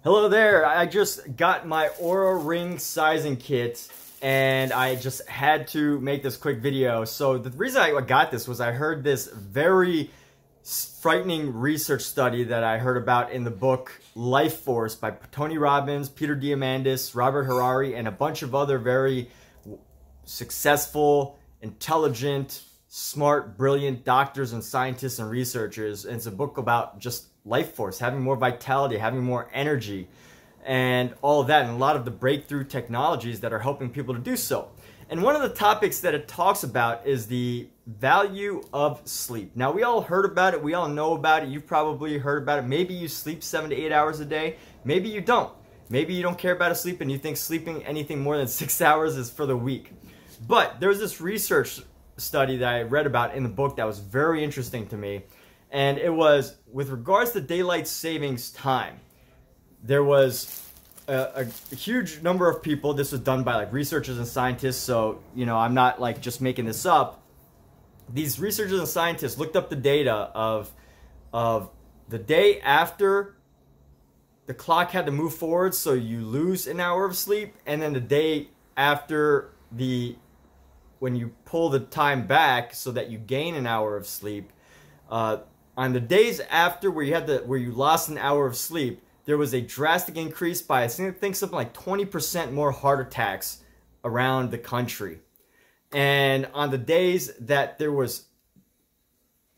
Hello there, I just got my Oura Ring sizing kit and I just had to make this quick video. So the reason I got this was I heard this very frightening research study that I heard about in the book Life Force by Tony Robbins, Peter Diamandis, Robert Harari, and a bunch of other very successful, intelligent, smart, brilliant doctors and scientists and researchers. And it's a book about just life force, having more vitality, having more energy, and all of that, and a lot of the breakthrough technologies that are helping people to do so. And one of the topics that it talks about is the value of sleep. Now, we all heard about it, we all know about it, you've probably heard about it. Maybe you sleep 7 to 8 hours a day, maybe you don't. Maybe you don't care about sleep and you think sleeping anything more than 6 hours is for the weak. But there's this research study that I read about in the book that was very interesting to me. And it was with regards to daylight savings time. There was a huge number of people. This was done by like researchers and scientists. So, you know, I'm not like just making this up. These researchers and scientists looked up the data of the day after the clock had to move forward, so you lose an hour of sleep, and then the day after when you pull the time back so that you gain an hour of sleep. On the days after where you lost an hour of sleep, there was a drastic increase by I think something like 20% more heart attacks around the country. And on the days that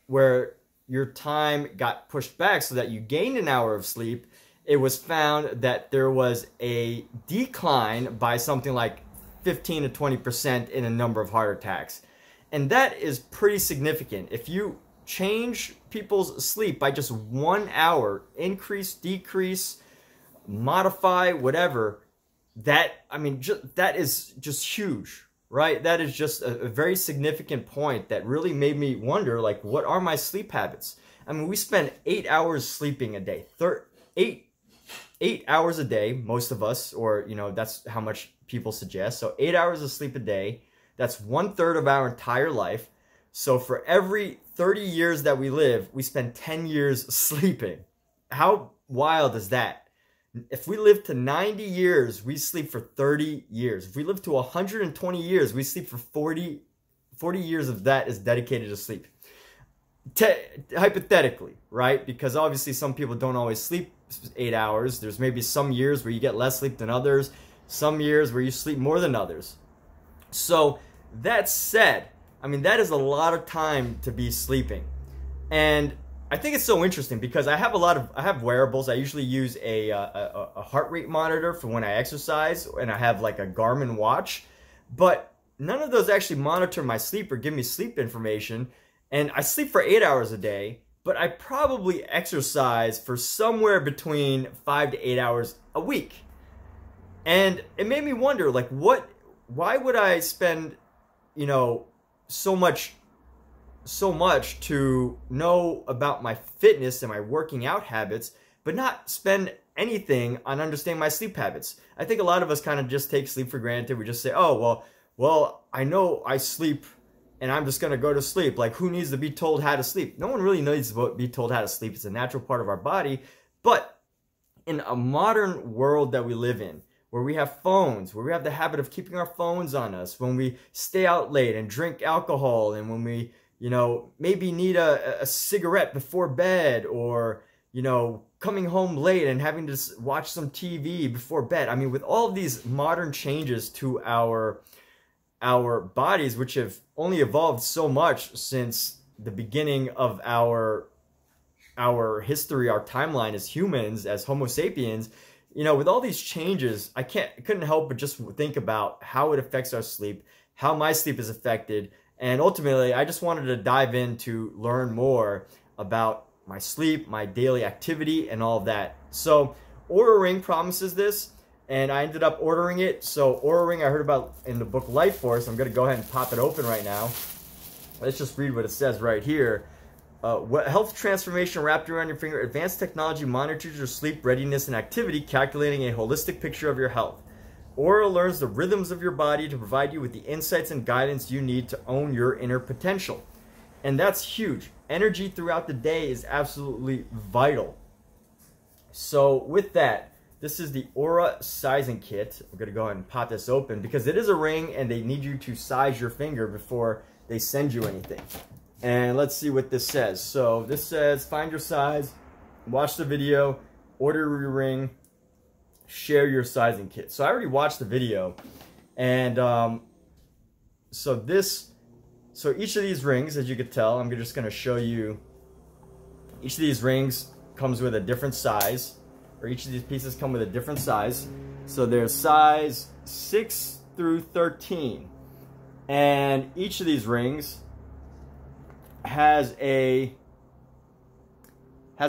where your time got pushed back so that you gained an hour of sleep, it was found that there was a decline by something like 15 to 20% in a number of heart attacks. And that is pretty significant. If you change people's sleep by just 1 hour, increase, decrease, modify, whatever, that is just huge, right? That is just a very significant point that really made me wonder, like, what are my sleep habits? I mean, we spend 8 hours sleeping a day, 8 hours a day, most of us, or, you know, that's how much people suggest. So 8 hours of sleep a day, that's 1/3 of our entire life. So for every 30 years that we live, we spend 10 years sleeping. How wild is that? If we live to 90 years, we sleep for 30 years. If we live to 120 years, we sleep for 40 years of that is dedicated to sleep. Hypothetically, right? Because obviously some people don't always sleep 8 hours. There's maybe some years where you get less sleep than others, some years where you sleep more than others. So that said, I mean, that is a lot of time to be sleeping. And I think it's so interesting because I have wearables. I usually use a heart rate monitor for when I exercise, and I have like a Garmin watch, but none of those actually monitor my sleep or give me sleep information. And I sleep for 8 hours a day, but I probably exercise for somewhere between 5 to 8 hours a week. And it made me wonder, like, why would I spend, you know, so much to know about my fitness and my working out habits, but not spend anything on understanding my sleep habits? I think a lot of us kind of just take sleep for granted. We just say, oh, well, I know I sleep and I'm just going to go to sleep. Like, who needs to be told how to sleep? No one really needs to be told how to sleep. It's a natural part of our body. But in a modern world that we live in, where we have phones, where we have the habit of keeping our phones on us, when we stay out late and drink alcohol, and when we, you know, maybe need a cigarette before bed, or, you know, coming home late and having to watch some TV before bed. I mean, with all of these modern changes to our bodies, which have only evolved so much since the beginning of our history, our timeline as humans, as Homo sapiens, you know, with all these changes, I couldn't help but just think about how it affects our sleep, how my sleep is affected, and ultimately, I just wanted to dive in to learn more about my sleep, my daily activity, and all of that. So, Oura Ring promises this, and I ended up ordering it. So, Oura Ring I heard about in the book Life Force. I'm going to go ahead and pop it open right now. Let's just read what it says right here. Health transformation wrapped around your finger. Advanced technology monitors your sleep, readiness, and activity, calculating a holistic picture of your health. Oura learns the rhythms of your body to provide you with the insights and guidance you need to own your inner potential. And that's huge. Energy throughout the day is absolutely vital. So with that, This is the Oura sizing kit. I'm gonna go ahead and pop this open because it is a ring and they need you to size your finger before they send you anything. And let's see what this says. So this says, find your size, watch the video, order your ring, share your sizing kit. So I already watched the video, and so each of these rings, as you can tell, I'm just gonna show you, each of these rings comes with a different size, or each of these pieces come with a different size. So there's size 6 through 13. And each of these rings has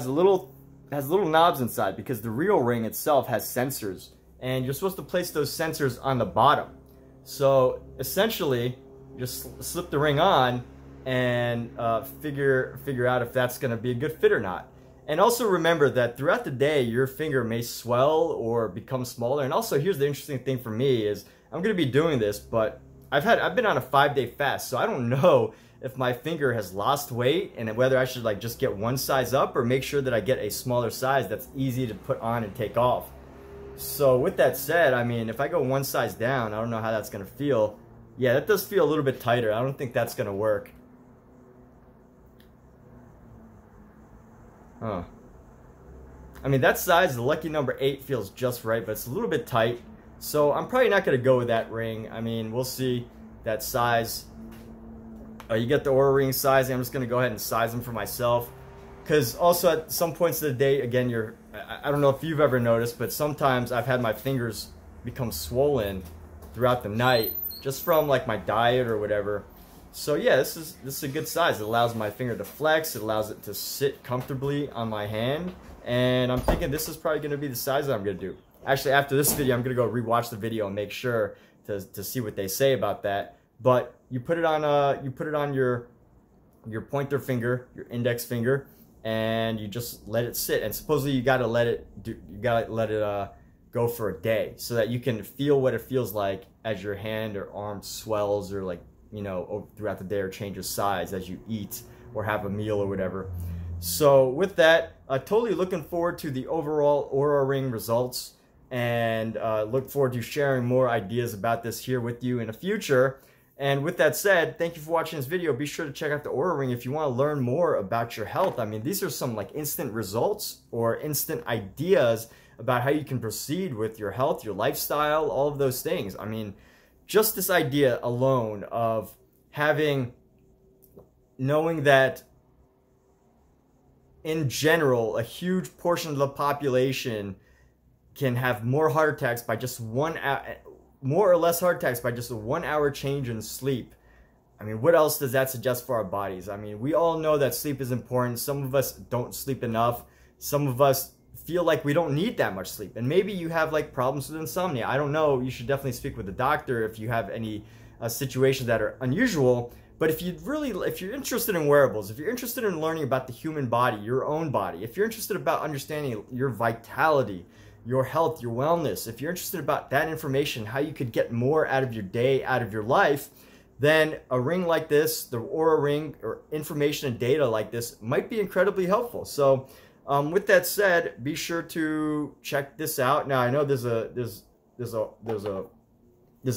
little knobs inside, because the real ring itself has sensors, and you're supposed to place those sensors on the bottom. So essentially, just slip the ring on and figure out if that's going to be a good fit or not. And also remember that throughout the day, your finger may swell or become smaller. And also, here's the interesting thing for me is I'm going to be doing this, but I've been on a 5-day fast, so I don't know if my finger has lost weight and whether I should like just get one size up or make sure that I get a smaller size that's easy to put on and take off. So with that said, I mean, if I go one size down, I don't know how that's going to feel. Yeah, that does feel a little bit tighter. I don't think that's going to work. Huh. I mean, that size, the lucky number 8, feels just right, but it's a little bit tight. So I'm probably not going to go with that ring. I mean, we'll see that size. You get the Oura Ring sizing. I'm just going to go ahead and size them for myself. Because also at some points of the day, again, I don't know if you've ever noticed, but sometimes I've had my fingers become swollen throughout the night just from like my diet or whatever. So yeah, this is a good size. It allows my finger to flex. It allows it to sit comfortably on my hand. And I'm thinking this is probably going to be the size that I'm going to do. Actually, after this video, I'm going to go rewatch the video and make sure to see what they say about that. But you put it on your pointer finger, your index finger, and you just let it sit. And supposedly you got to let it go for a day so that you can feel what it feels like as your hand or arm swells, or like, you know, throughout the day, or changes size as you eat or have a meal or whatever. So with that, totally looking forward to the overall Oura Ring results, and look forward to sharing more ideas about this here with you in the future. And with that said, thank you for watching this video. Be sure to check out the Oura Ring if you want to learn more about your health. I mean, these are some like instant results or instant ideas about how you can proceed with your health, your lifestyle, all of those things. I mean, just this idea alone of knowing that in general, a huge portion of the population can have more heart attacks by just more or less heart attacks by just a 1-hour change in sleep. I mean, what else does that suggest for our bodies? I mean, we all know that sleep is important. Some of us don't sleep enough. Some of us feel like we don't need that much sleep. And maybe you have like problems with insomnia. I don't know. You should definitely speak with a doctor if you have any situations that are unusual. But if you're interested in wearables, if you're interested in learning about the human body, your own body, if you're interested about understanding your vitality, your health, your wellness, if you're interested about that information, how you could get more out of your day, out of your life, then a ring like this, the Oura Ring, or information and data like this might be incredibly helpful. So with that said, be sure to check this out. Now I know there's a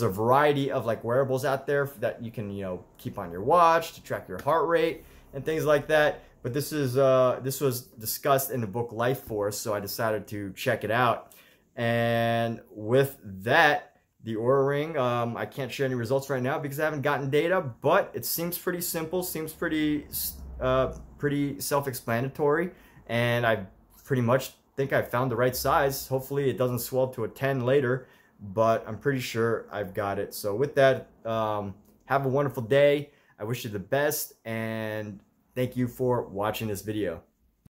variety of like wearables out there that you can, you know, keep on your watch to track your heart rate and things like that. But this was discussed in the book Life Force, so I decided to check it out. And with that, the Oura Ring, I can't share any results right now because I haven't gotten data, but it seems pretty simple, seems pretty self-explanatory, and I pretty much think I found the right size. Hopefully it doesn't swell to a 10 later, but I'm pretty sure I've got it. So with that, have a wonderful day. I wish you the best, and thank you for watching this video.